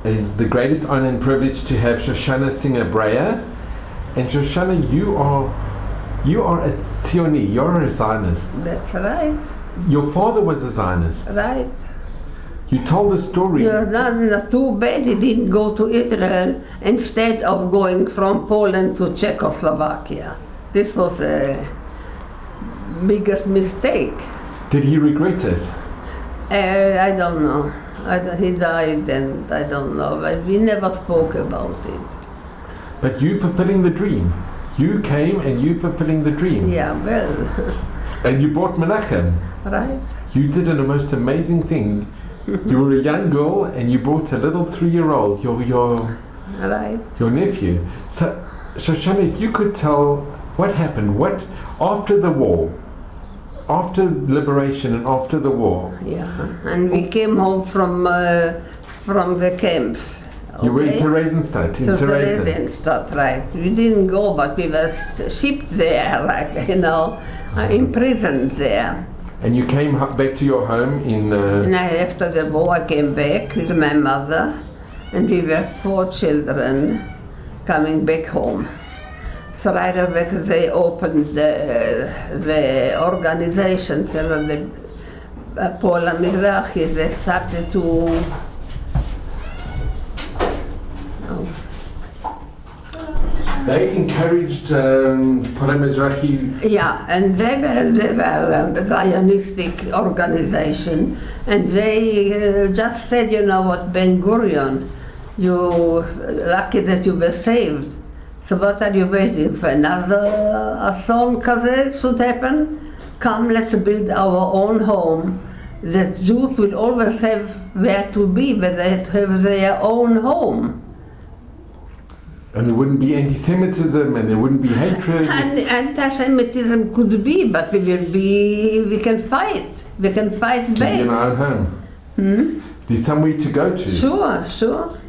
it is the greatest honor and privilege to have Shoshana sing a Brayer. And Shoshana, you are a Zioni, you're a Zionist. That's right. Your father was a Zionist. Right. You told the story. Not too bad he didn't go to Israel instead of going from Poland to Czechoslovakia. This was a biggest mistake. Did he regret it? I don't know. He died and I don't know, but we never spoke about it. But you fulfilling the dream. You came and you fulfilling the dream. Yeah, well. And you brought Menachem. Right. You did the most amazing thing. You were a young girl and you brought a little 3-year-old, your nephew. So, Shoshana, if you could tell what happened, after the war, after liberation and after the war. Yeah, and we came home from the camps. You were in Theresienstadt, Theresienstadt, right. We didn't go, but we were shipped there, imprisoned there. And you came back to your home in... And after the war I came back with my mother, and we were 4 children coming back home. So right away they opened the organizations, the Pola Mizrahi, they started to... They encouraged Pola Mizrahi. Yeah, and they were a Zionistic organization, and they just said, what, Ben Gurion, you're lucky that you were saved. So what are you waiting for? Another assault kazeh should happen? Come, let's build our own home. The Jews will always have where to be, but they have their own home. And there wouldn't be anti-Semitism, and there wouldn't be hatred. And anti-Semitism could be, but we can fight. We can fight back. To be in our own home. There's somewhere to go to. Sure.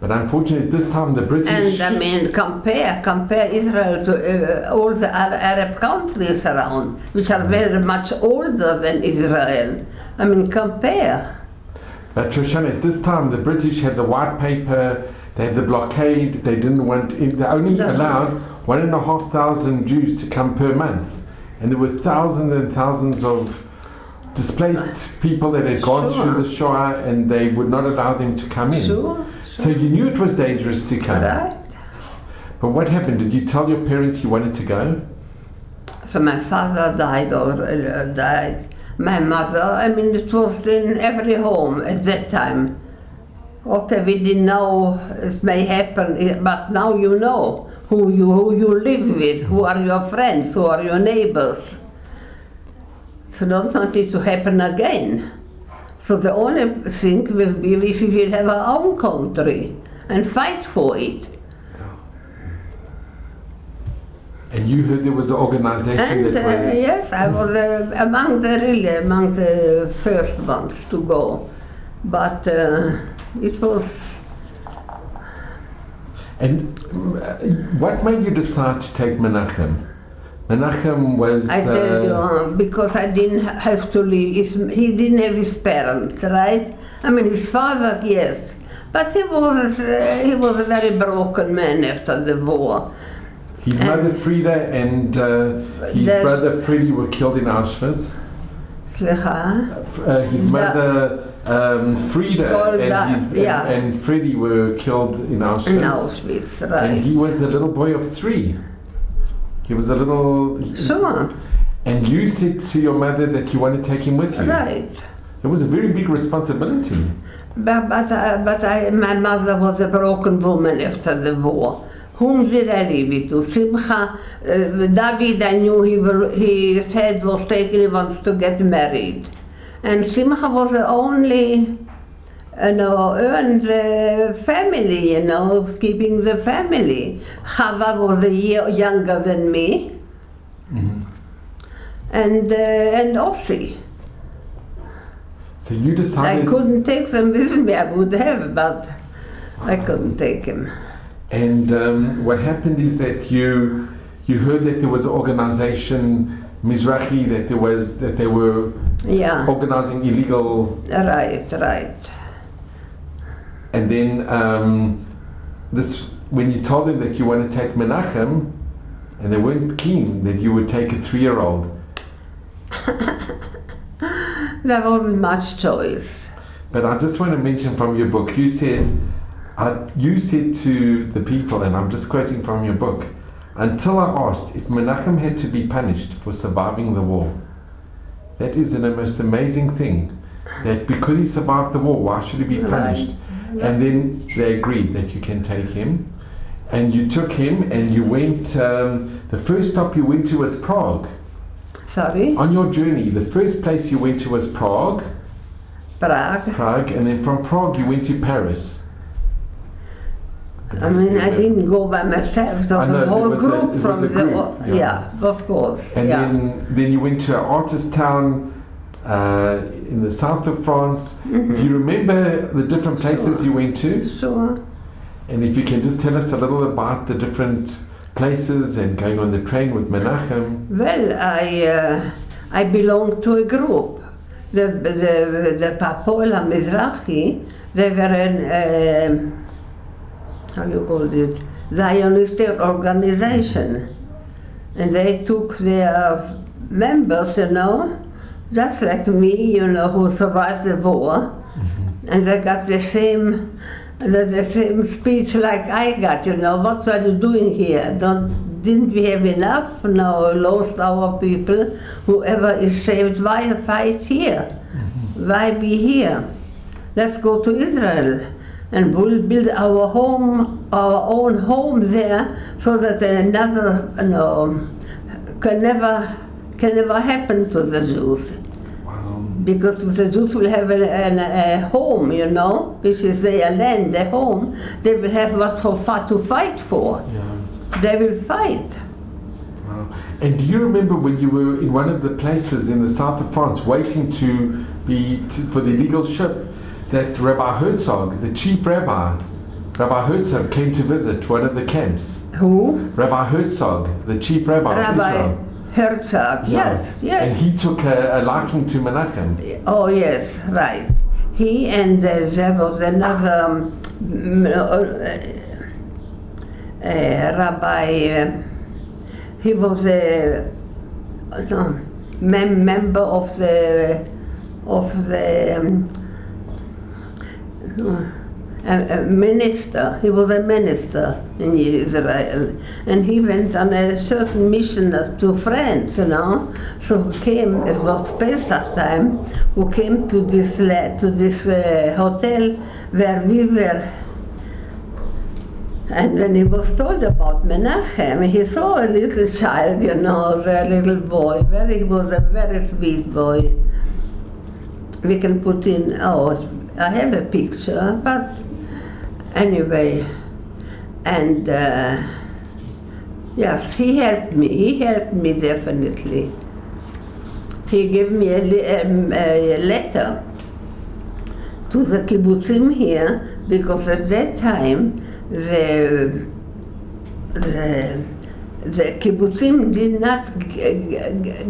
But unfortunately, this time the British... And compare Israel to all the Arab countries around, which are very much older than Israel. Compare. But Shoshana, at this time, the British had the white paper, they had the blockade, they didn't want... They only allowed 1,500 Jews to come per month. And there were thousands and thousands of displaced people that had gone through the Shoah, and they would not allow them to come in. Sure. So you knew it was dangerous to come. Right. But what happened? Did you tell your parents you wanted to go? So my father died. My mother, it was in every home at that time. Okay, we didn't know it may happen, but now you know who you live with, who are your friends, who are your neighbors. So don't want it to happen again. So the only thing will be if we will have our own country and fight for it. And you heard there was an organization that was... Yes, I was among the first ones to go. But it was... And what made you decide to take Menachem? Menachem was... I tell you, because I didn't have to leave. He didn't have his parents, right? His father, yes. But he was a very broken man after the war. His mother Frida and his brother Freddy were killed in Auschwitz. His mother Frida and Freddy were killed in Auschwitz. In Auschwitz, right. And he was a little boy of 3. He was a little... Sure. And you said to your mother that you want to take him with you. Right. It was a very big responsibility. But my mother was a broken woman after the war. Whom did I leave it to? Simcha, David, I knew his head was taken, he wants to get married. And Simcha was the only, earned family, keeping the family. Chava was a year younger than me. Mm-hmm. And Ossi. So you decided... I couldn't take them with me, I would have, but I couldn't take him. And what happened is that you heard that there was an organization, Mizrahi, that they were organizing illegal... Right. And then when you told them that you want to take Menachem, and they weren't keen that you would take a 3-year-old. There wasn't much choice. But I just want to mention from your book, you said to the people, and I'm just quoting from your book, until I asked if Menachem had to be punished for surviving the war. That is the most amazing thing, that because he survived the war, why should he be punished? Right. And then they agreed that you can take him. And you took him and you went, the first stop you went to was Prague. Sorry? On your journey, the first place you went to was Prague. Prague. And then from Prague you went to Paris. I didn't go by myself. There was a whole group from the group. Yeah, of course. And then you went to an artist town in the south of France. Mm-hmm. Do you remember the different places you went to? Sure. And if you can just tell us a little about the different places and going on the train with Menachem. Well, I belonged to a group. The Papola Mizrahi, they were an how you call it, Zionistic organization, and they took their members, just like me, who survived the war, mm-hmm. and they got the same speech like I got, what are you doing here? Didn't we have enough? No, lost our people. Whoever is saved, why fight here? Mm-hmm. Why be here? Let's go to Israel and we'll build our own home there, so that another can never happen to the Jews. Because the Jews will have a home, which is their land, their home. They will have what to fight for. Yeah. They will fight. Wow. And do you remember when you were in one of the places in the south of France waiting for the illegal ship, that Rabbi Herzog, the chief rabbi, Rabbi Herzog came to visit one of the camps? Who? Rabbi Herzog, the chief rabbi of Israel. Herzog, yes. And he took a liking to Menachem. Oh yes, right. He and there was another rabbi. He was a member of the a minister. He was a minister in Israel, and he went on a certain mission to France, So he came. It was Pesach time. Who came to this hotel where we were. And when he was told about Menachem, he saw a little child, a little boy. He was a very sweet boy. We can put in. I have a picture, but. Anyway, and yes, he helped me. He helped me definitely. He gave me a letter to the kibbutzim here, because at that time the kibbutzim did not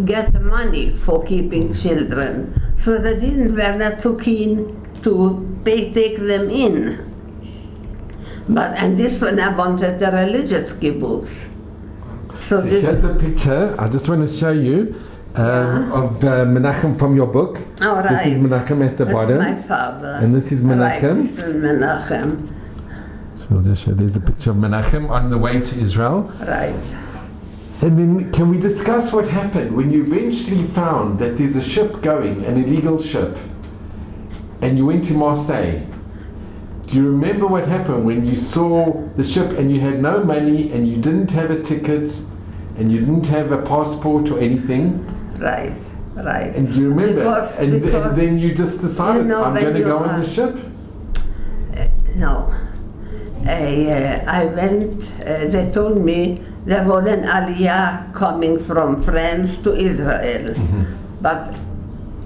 get money for keeping children, so they were not too keen to take them in. And this one I wanted the religious kibbutz. So here's a picture. I just want to show you of Menachem from your book. Oh, right. This is Menachem at the bottom. That's my father. And this is Menachem. Right, this is Menachem. So we'll just show, there's a picture of Menachem on the way to Israel. Right. And then can we discuss what happened when you eventually found that there's a ship going, an illegal ship, and you went to Marseille? Do you remember what happened when you saw the ship and you had no money and you didn't have a ticket and you didn't have a passport or anything? Right. And do you remember? And then you just decided, I'm going to go on the ship? No. I went, they told me there was an aliyah coming from France to Israel, mm-hmm. but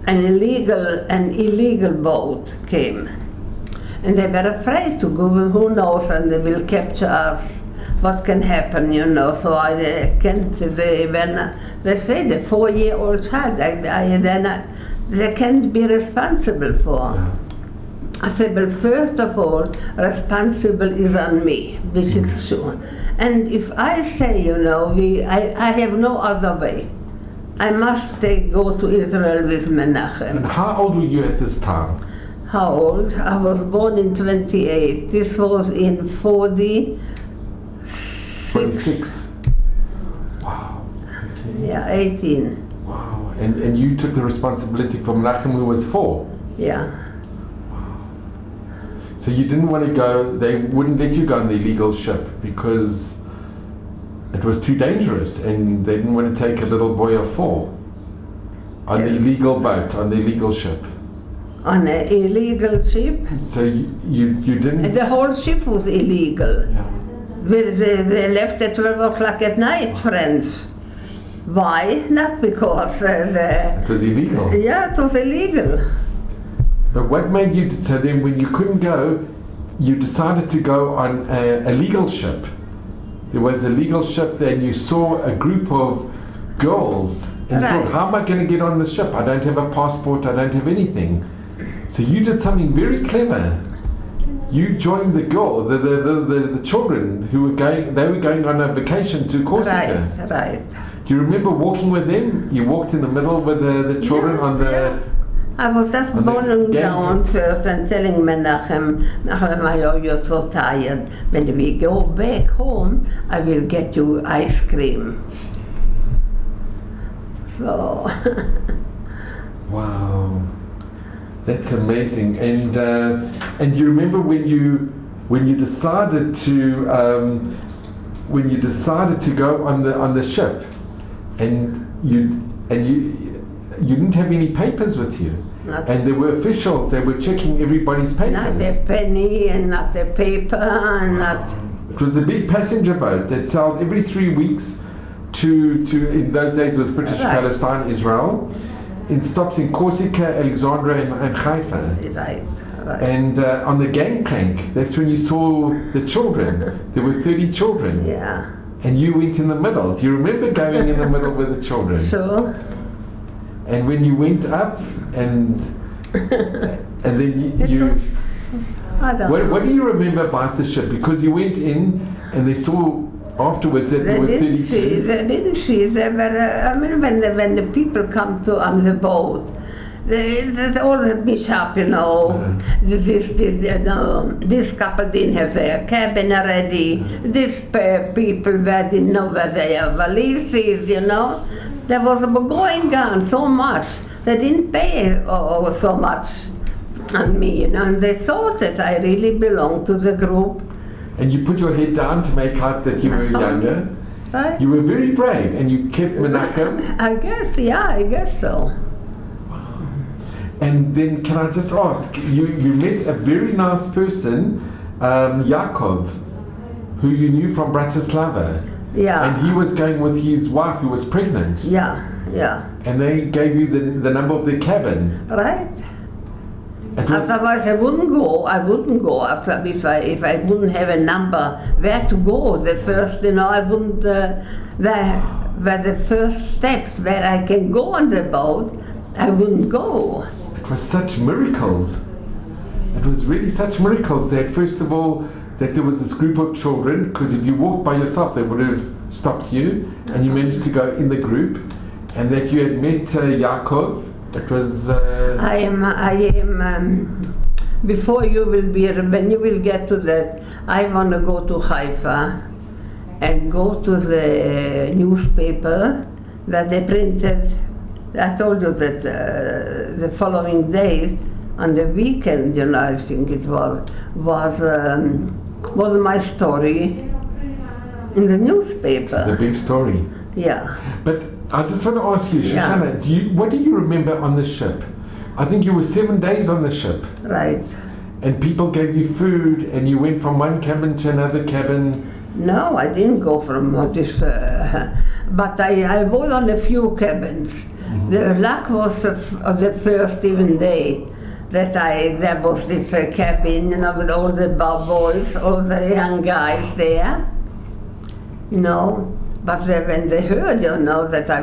an illegal boat came. And they were afraid to go, who knows, and they will capture us. What can happen, So I can't, they say the 4-year-old child, they can't be responsible for. I said, well, first of all, responsible is on me, which is true. And if I say, you know, I have no other way. I must go to Israel with Menachem. And how old were you at this time? How old? I was born in 28. This was in 46. Wow. Okay. Yeah, 18. Wow. And you took the responsibility for Menachem, who was 4. Yeah. So you didn't want to go, they wouldn't let you go on the illegal ship because it was too dangerous, and they didn't want to take a little boy of 4 on the illegal boat, on the illegal ship. On an illegal ship? So you didn't... The whole ship was illegal. Yeah. They left at 12 o'clock at night, friends. Why? Not because It was illegal. Yeah, it was illegal. But what made you, so then when you couldn't go, you decided to go on a legal ship. There was a legal ship there, and you saw a group of girls, and you thought, how am I going to get on the ship? I don't have a passport, I don't have anything. So you did something very clever. You joined the the children who were going on a vacation to Corsica. Right. Do you remember walking with them? You walked in the middle with the children on the... Yeah. I was just bowing down first and telling Menachem, you're so tired. When we go back home, I will get you ice cream. So... Wow. That's amazing. And you remember when you decided to go on the ship, and you didn't have any papers with you, and there were officials that were checking everybody's papers. Not a penny and not a paper and not. It was a big passenger boat that sailed every 3 weeks to in those days it was British Palestine, Israel. It stops in Corsica, Alexandria, and Haifa. Right. And on the gangplank, that's when you saw the children. There were 30 children. Yeah. And you went in the middle. Do you remember going in the middle with the children? So. And when you went up, and then you what do you remember about the ship? Because you went in, and they saw afterwards that there were 32. They didn't see. They were, when the people come to on the boat, all the bishop, you know, this couple didn't have their cabin already. These people didn't know where their valises, you know. There was going on so much. They didn't pay so much on me, you know, and they thought that I really belonged to the group. And you put your head down to make out that you were younger. Right. You were very brave, and you kept Menachem. I guess so. And then, can I just ask, you met a very nice person, Yaakov, who you knew from Bratislava. Yeah. And he was going with his wife who was pregnant. Yeah. And they gave you the number of their cabin. Right. Otherwise I wouldn't go. If I wouldn't have a number where to go. The first, you know, I wouldn't, where the first steps where I can go on the boat, I wouldn't go. It was such miracles. It was really such miracles that, first of all, that there was this group of children, because if you walked by yourself, they would have stopped you, and you managed to go in the group, and that you had met Yaakov. It was... I am, before you will be, when you will get to that, I want to go to Haifa and go to the newspaper where they printed. I told you that the following day, on the weekend, you know, I think it was my story in the newspaper. It's a big story. Yeah. But I just want to ask you, Shoshana, what do you remember on the ship? I think you were 7 days on the ship. Right. And people gave you food, and you went from one cabin to another cabin. No, I didn't go from this, but I was on a few cabins. Mm-hmm. The luck was the first even day that there was this cabin, you know, with all the boys, all the young guys there, you know. But when they heard, you know, that I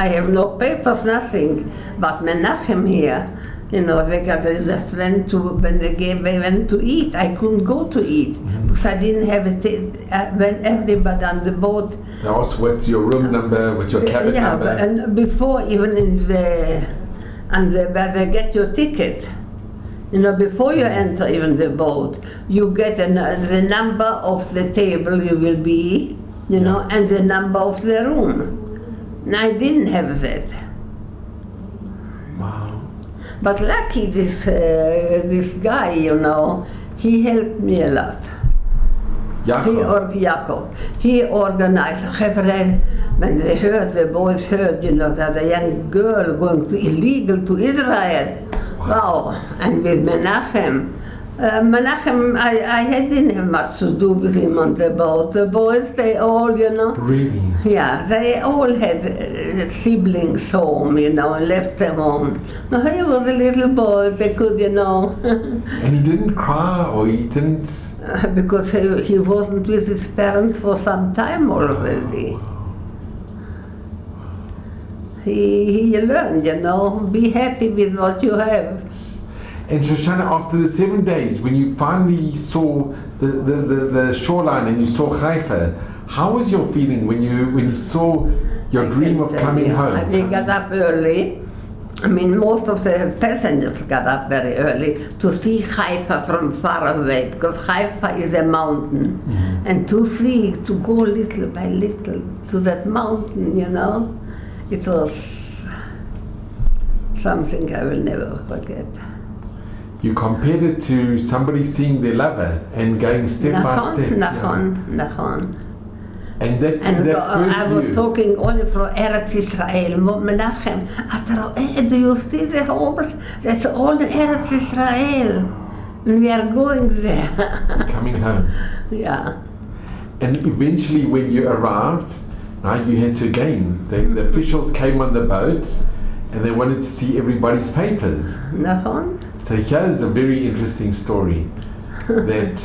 have no papers, nothing, but Menachem here, You know, they just went to, when they went to eat, I couldn't go to eat because I didn't have when everybody on the boat. They asked what's your room number, what's your cabin number. Yeah, and before even where they get your ticket, you know, before you enter even the boat, you get the number of the table you will be, you know, and the number of the room. And I didn't have that. Wow. But lucky this guy, you know, he helped me a lot. Jacob. He organized, when the boys heard, you know, that a young girl going illegal to Israel. Wow. And with Menachem. Menachem, I didn't have much to do with him on the boat. The boys, they all, you know. Really? Yeah, they all had siblings home, you know, and left them home. Now he was a little boy, they could, you know. And he didn't cry, or he didn't? Because he wasn't with his parents for some time already. He learned, you know, be happy with what you have. And Shoshana, after the 7 days, when you finally saw the shoreline and you saw Haifa, how was your feeling when you saw your dream of coming home? We got up early. I mean, most of the passengers got up very early to see Haifa from far away, because Haifa is a mountain. Mm-hmm. And to go little by little to that mountain, you know, it was something I will never forget. You compared it to somebody seeing their lover and going step by step. Nachon. And that first I was view. talking only from Eretz Israel, Menachem. Do you see the homes? That's all in Eretz Israel. And we are going there. Coming home. Yeah. And eventually when you arrived, now you had to again, the officials came on the boat and they wanted to see everybody's papers. Nachon. So here's a very interesting story that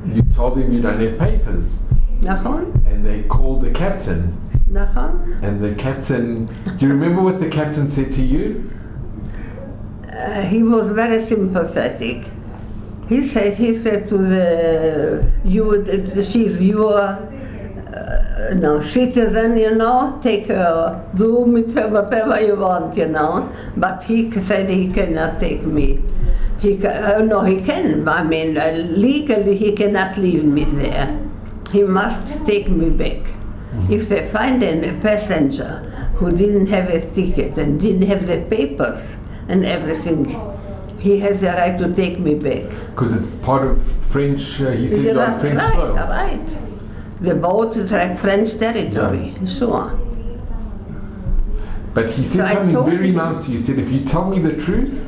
you told them you don't have papers. Nachon. And they called the captain. Nachon. And the captain, do you remember what the captain said to you? He was very sympathetic. He said to she's your citizen, you know, take her, do with her whatever you want, you know. But he said he cannot take me. He can, I mean, legally he cannot leave me there. He must take me back. Mm-hmm. If they find a passenger who didn't have a ticket and didn't have the papers and everything, he has the right to take me back. Because it's part of French, he said you're on French soil. Right. The boat is like French territory, sure. But he said something very nice to you. He said, if you tell me the truth,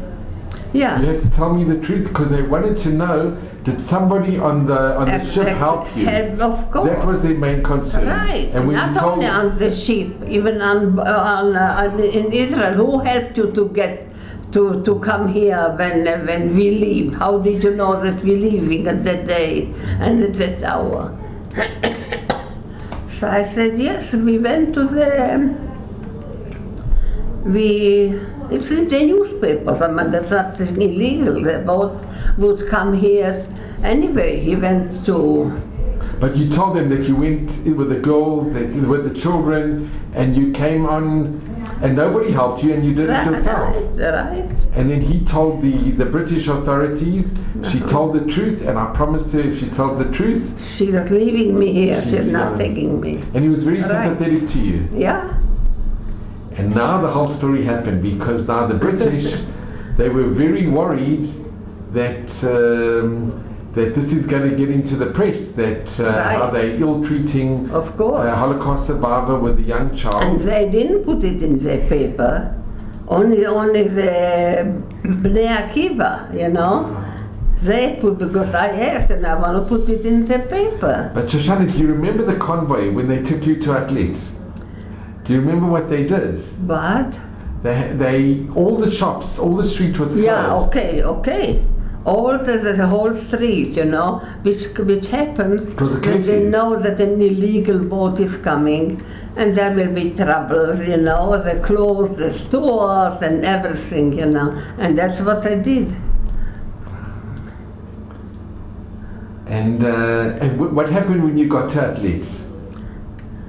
you have to tell me the truth, because they wanted to know, did somebody on the ship help you? Of course. That was their main concern. Right. And when not only on the ship, even in Israel, who helped you to get to come here when we leave? How did you know that we're leaving at that day and at that hour? So I said, yes, we went to it's in the newspapers. I mean, that's nothing illegal. The boat would come here anyway. He went to... But you told them that you went with the girls, with the children, and you came on, and nobody helped you, and you did it yourself. Right. And then he told the British authorities, she told the truth, and I promised her if she tells the truth... She was leaving me here, she's not taking me. And he was very sympathetic to you. Yeah. And now the whole story happened, because now the British, they were very worried that that this is going to get into the press, that how they're ill-treating of course. A Holocaust survivor with a young child. And they didn't put it in the paper, only the Bnei Akiva, you know. They put, because I asked and I want to put it in the paper. But Shoshana, do you remember the convoy when they took you to Atlit? Do you remember what they did? What? They all the shops, all the street was closed. Yeah, okay. All the whole street, you know, which happens when they know that an illegal boat is coming, and there will be trouble, you know. They close the stores and everything, you know, and that's what I did. And what happened when you got to Athletes?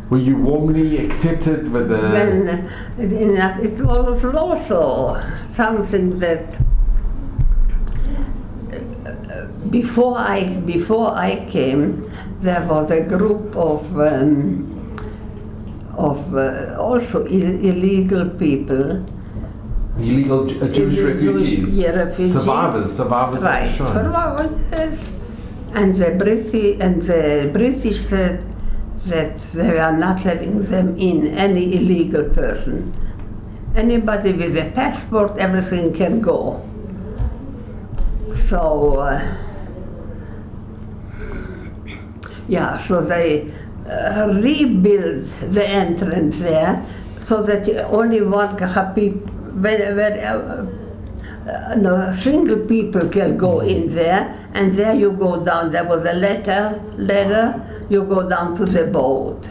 Were you warmly accepted with the... When it was also something that before I came, there was a group of also illegal people. Illegal Jewish refugees? Refugees. Survivors Right. of Shoshana. Survivors, yes. And the British said that they are not letting them in, any illegal person. Anybody with a passport, everything can go. So, so they rebuilt the entrance there so that only one single people can go in there, and there you go down. There was a ladder, you go down to the boat.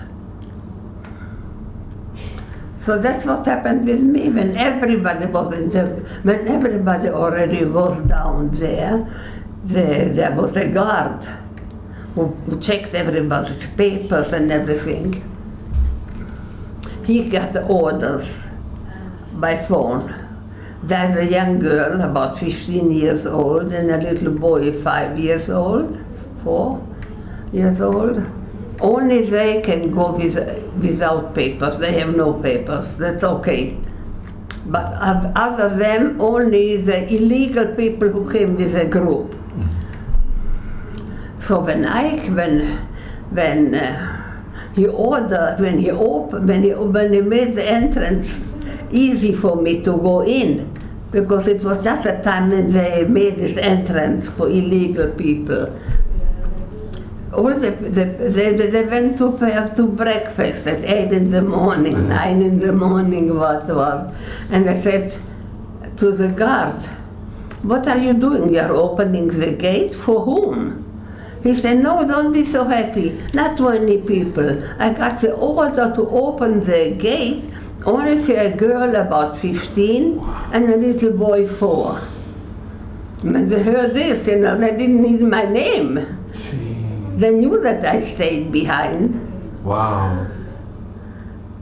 So that's what happened with me when everybody was when everybody already was down there. There was a guard who checked everybody's papers and everything. He got the orders by phone. There's a young girl, about 15 years old, and a little boy, 5 years old, 4 years old. Only they can go without papers. They have no papers. That's okay. But other than only the illegal people who came with a group. So when he made the entrance easy for me to go in, because it was just a time when they made this entrance for illegal people. All they went to breakfast at 8 in the morning, 9 in the morning, what. And I said to the guard, "What are you doing? You're opening the gate? For whom?" He said, "No, don't be so happy. Not 20 people. I got the order to open the gate only for a girl about 15 and a little boy 4. When they heard this, they didn't need my name. They knew that I stayed behind. Wow.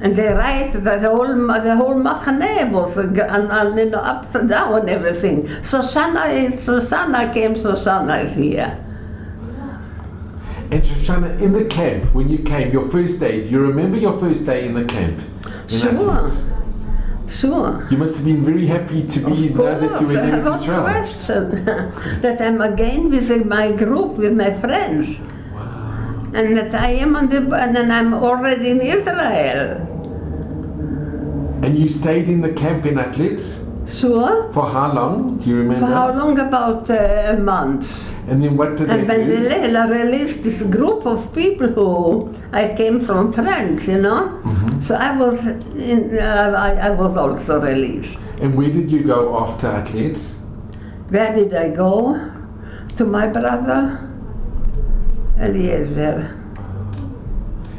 And they write that the whole machane was up and down and everything. Shoshana came, Shoshana is here. And Shoshana, in the camp, when you came, your first day, do you remember your first day in the camp? Sure. You must have been very happy to be now that you were in Israel. What question? That I'm again with my group, with my friends. Wow. And that I am and I'm already in Israel. And you stayed in the camp in Atlit? Sure. For how long? Do you remember? For how long? About a month. And then what did they do? And when they released this group of people who I came from France, you know. Mm-hmm. So I was also released. And where did you go after Atlit? Where did I go? To my brother Eliezer.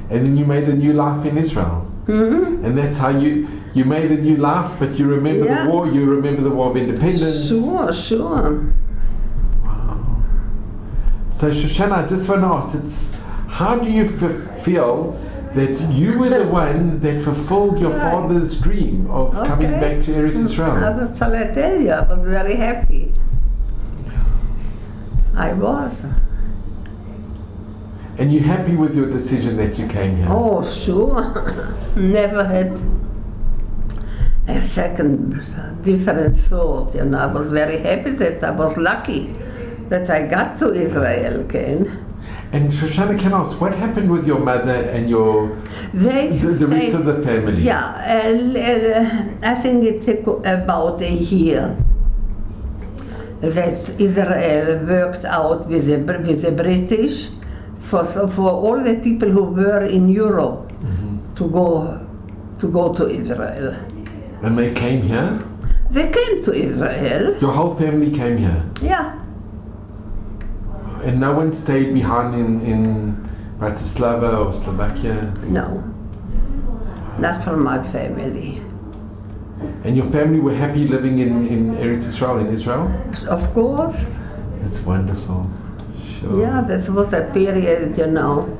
And then you made a new life in Israel. Mm-hmm. And that's how you made a new life, but you remember the war, you remember the War of Independence. Sure. Wow. So Shoshana, I just want to ask, how do you feel that you were the one that fulfilled your father's dream of coming back to Eretz Israel? I tell you, I was very happy. I was. And you're happy with your decision that you came here? Oh, sure. Never had a second different thought. You know, I was very happy that I was lucky that I got to Israel again. And Shoshana, can I ask, what happened with your mother and the rest of the family? Yeah, I think it took about a year that Israel worked out with the British for all the people who were in Europe to go to Israel. And they came here? They came to Israel. Your whole family came here? Yeah. And no one stayed behind in Bratislava or Slovakia? No. not from my family. And your family were happy living in Eretz Israel, in Israel? Of course. That's wonderful. Sure. Yeah, that was a period, you know.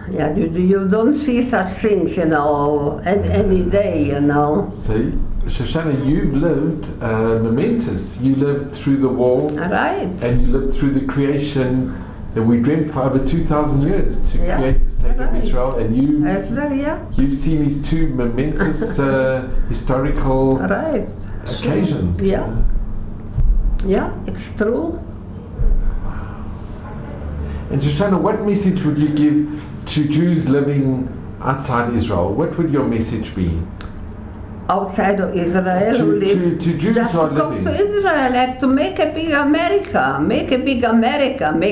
Yeah, you don't see such things, you know, any day, you know. See, Shoshana, you've lived momentous. You lived through the war. Right. And you lived through the creation that we dreamt for over 2,000 years to create the state of Israel. And you've seen these two momentous historical occasions. Yeah. Yeah, it's true. And Shoshana, what message would you give to Jews living outside Israel? What would your message be? Outside of Israel, to Jews just who are to come living. to Israel, like to make a big America, make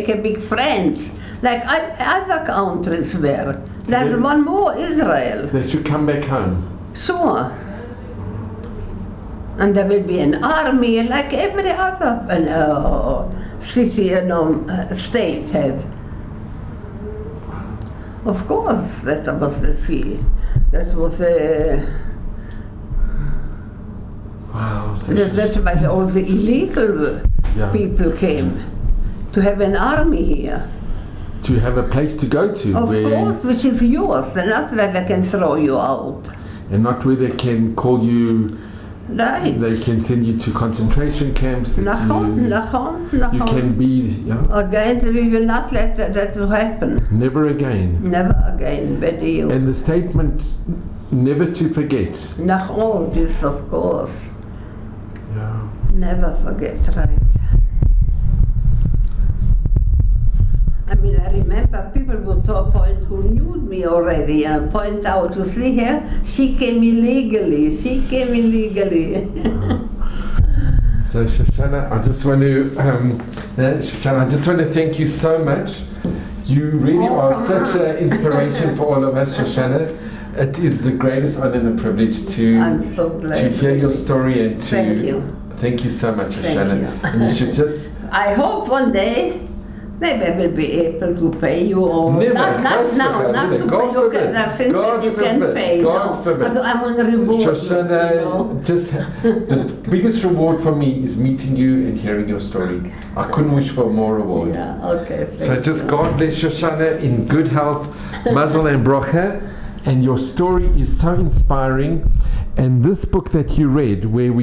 a big France, like other countries were. There's one more Israel. They should come back home. Sure. And there will be an army, like every other city, you know, state have. Of course, that was the sea. That was Wow. that's why all the illegal people came to have an army here. To have a place to go to. Of course, which is yours, and not where they can throw you out. And not where they can call you. Right. They can send you to concentration camps. You can be. Again, we will not let that happen. Never again. Never again, And the statement, never to forget. This, of course. Yeah. Never forget, right. I mean, I remember people would point who knew me already and point out, you see here, she came illegally. So Shoshana, I just want to thank you so much. You really are such an inspiration for all of us, Shoshana. It is the greatest honor and a privilege to hear your story and to thank you so much, Shoshana. And you should just. I hope one day. Maybe I will be able to pay you, or never, not now, not to God pay forbid. you. I think that you can pay. God forbid. But I'm on a reward. Shoshana, just the biggest reward for me is meeting you and hearing your story. I couldn't wish for more reward. Yeah, okay. So just God bless Shoshana in good health, mazel and bracha. And your story is so inspiring. And this book that you read, where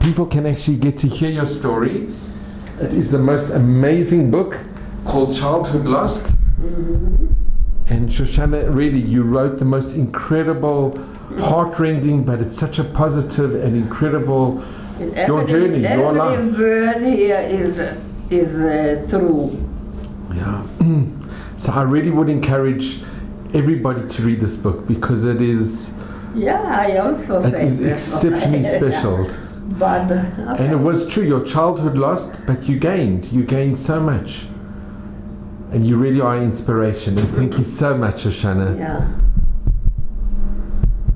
people can actually get to hear your story. It is the most amazing book called Childhood Lost. And Shoshana, really, you wrote the most incredible, heart-rending, but it's such a positive and incredible, your journey, your life. Every word here is true. Yeah. So I really would encourage everybody to read this book because it is. Yeah, I also think it is exceptionally special. But, and it was true, your childhood lost, but you gained so much. And you really are inspiration. And thank you so much, Shoshana. Yeah.